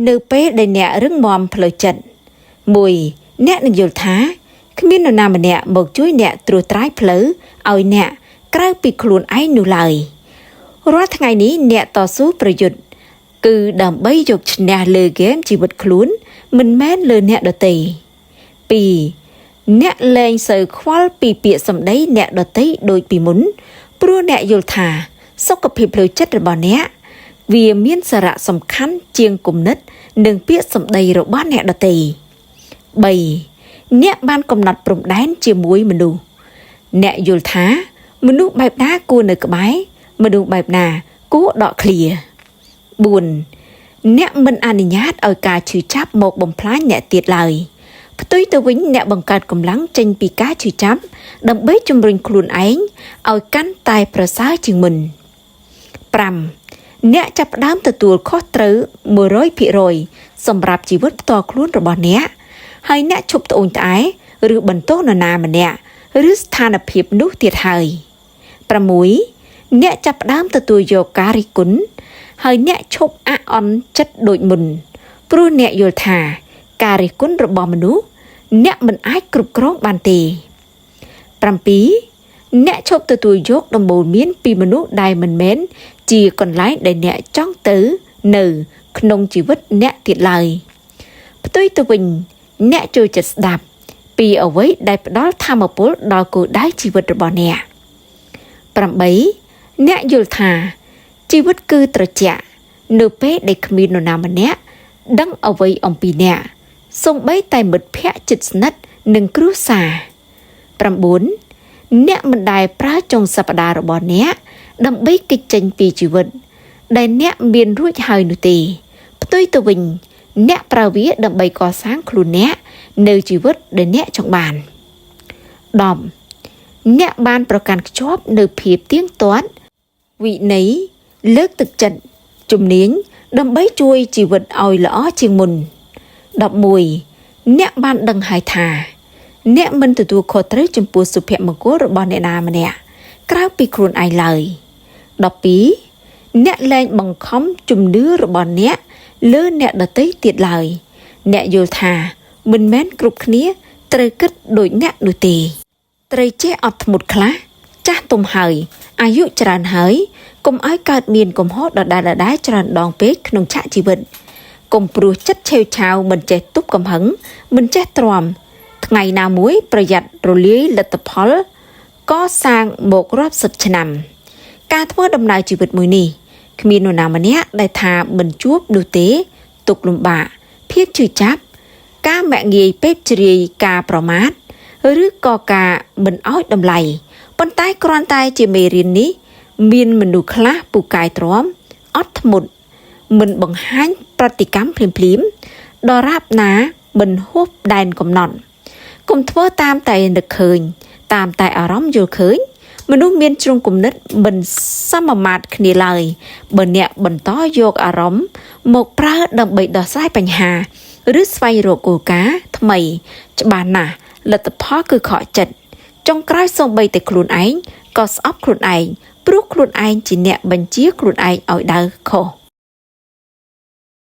នៅពេលដែលអ្នករឹងមាំផ្លូវចិត្តមួយអ្នកនឹងយល់ថាគ្មាននរណាម្នាក់មកជួយអ្នកត្រួសត្រាយផ្លូវឲ្យអ្នកក្រៅពីខ្លួនឯងនោះឡើយរាល់ថ្ងៃនេះអ្នកតស៊ូប្រយុទ្ធគឺដើម្បីយកឈ្នះលើហ្គេមជីវិតខ្លួនមិនមែនលើអ្នកដទៃ 2. អ្នកលែងសូវខ្វល់ពីពាក្យសម្ដីអ្នកដទៃដូចពីមុនព្រោះអ្នកយល់ថាសុខភាពផ្លូវចិត្តរបស់អ្នកវាមានសារៈសំខាន់ជាងគំនិតនិងពាក្យសម្ដីរបស់អ្នកដទៃ 3. អ្នកបានកំណត់ព្រំដែនជាមួយមនុស្សអ្នកយល់ថាមនុស្សបែបណាគួរនៅក្បែរមនុស្សបែបណាគួរដកឃ្លា 4. អ្នកមិនអនុញ្ញាតឲ្យការឈឺចាប់មកបំផ្លាញអ្នកទៀតឡើយផ្ទុយទៅវិញអ្នកបង្កើតកម្លាំងចេញពីការឈឺចាប់ដើម្បីជំរុញខ្លួនឯងឲ្យកាន់តែប្រសើរជាងមុន 5. អ្នកចាប់ផ្ដើមទទួលខុសត្រូវ 100% សម្រាប់ជីវិតផ្ទាល់ខ្លួនរបស់អ្នកហើយអ្នកឈប់ត្អូញត្អែឬបន្ទោសនរណាម្នាក់ឬស្ថានភាពនោះទៀតហើយ 6. អ្នកចាប់ផ្ដើមទទួលយកការរិះគន់ហើយអ្នកឈប់អាក់អន់ចិត្តដូចមុនព្រោះអ្នកយល់ថាការរិះគន់របស់មនុស្សអ្នកមិនអាចគ្រប់គ្រងបានទេ 7. អ្នកឈប់ទទួលយកដំបូន្មានពីមនុស្សដែលមិនមែនជាកន្លែងដែលអ្នកចង់ទៅនៅក្នុងជីវិតអ្នកទៀតឡើយផ្ទុយទៅវិញអ្នកចូលចិត្តស្ដាប់ពីអ្វីដែលផ្ដល់ថាមពលដល់គោលដៅជីវិតរបស់អ្នក 8. អ្នកយល់ថាជីវិតគឺត្រជាក់នៅពេលដែលគ្មាននរណាម្នាក់ដឹងអ្វីអំពីអ្នកសូម្បីតែមិត្តភក្តិជិតស្និទ្ធនិងគ្រួសារ 9. អ្នកមិនដែលប្រើចុងសប្តាហ៍របស់អ្នកដើម្បីគេចចេញពីជីវិតដែលអ្នកមានរួចហើយនោះទេផ្ទុយទៅវិញអ្នកប្រើវាដើម្បីកសាងខ្លួនអ្នកនៅជីវិតដែលអ្នកចង់បាន 10. អ្នកបានប្រកាន់ខ្ជាប់នៅភាពទៀងទាត់វិន័យលើកទឹកចិត្តជំនាញដើម្បីជួយជីវិតឲ្យល្អជាងមុន 11. អ្នកបានដឹងហើយថាអ្នកមិនទទួលខុសត្រូវចំពោះសុភមង្គលរបស់អ្នកណាម្នាក់ក្រៅពីខ្លួនឯងឡើយ 12. អ្នកលែងបង្ខំជំនឿរបស់អ្នកលើអ្នកដទៃទៀតឡើយអ្នកយល់ថាមិនមែនគ្រប់គ្នាត្រូវគិតដូចអ្នកនោះទេត្រូវចេះអត់ធ្មត់ខ្លះចាស់ទុំហើយអាយុច្រើនហើយកុំឲ្យកើតមានកំហុសដដែលៗច្រើនដងពេកក្នុងឆាកជីវិតកុំព្រោះចិត្តឆេវឆាវមិនចេះទប់កំហឹងមិនចេះទ្រាំថ្ងៃណាមួយប្រយ័ត្នរលាយលទ្ធផលកសាងមករាប់សិបឆ្នាំការធ្វើដំណើរជីវិតមួយនេះគ្មាននរណាម្នាក់ដែលថាមិនជួបនោះទេទុក្ខលំបាកភាពឈឺចាប់ការមាក់ងាយពេកជ្រាយការប្រមាថឬក៏ការមិនអោយតម្លៃប៉ុន្តែគ្រាន់តែជាមេរៀននេះមានមនុស្សខ្លះពូកែទ្រាំអត់ធ្មត់មិនបង្ហាញប្រតិកម្មភ្លាមៗដរាបណាមិនហួសដែនកំណត់កុំធ្វើតាមតែនឹកឃើញតាមតែអារម្មណ៍យល់ឃើញមនុស្សមានជ្រុងគំនិតមិនសមមាត្រគ្នាឡើយបើអ្នកបន្តយកអារម្មណ៍មកប្រើដើម្បីដោះស្រាយបញ្ហាឬស្វែងរកគោលការណ៍ថ្មីច្បាស់ណាស់លទ្ធផលគឺខកចិត្តចុងក្រោយសូម្បីតែខ្លួនឯងក៏ស្អប់ខ្លួនឯងព្រោះខ្លួនឯងជាអ្នកបញ្ជាខ្លួនឯងឲ្យដើរខុស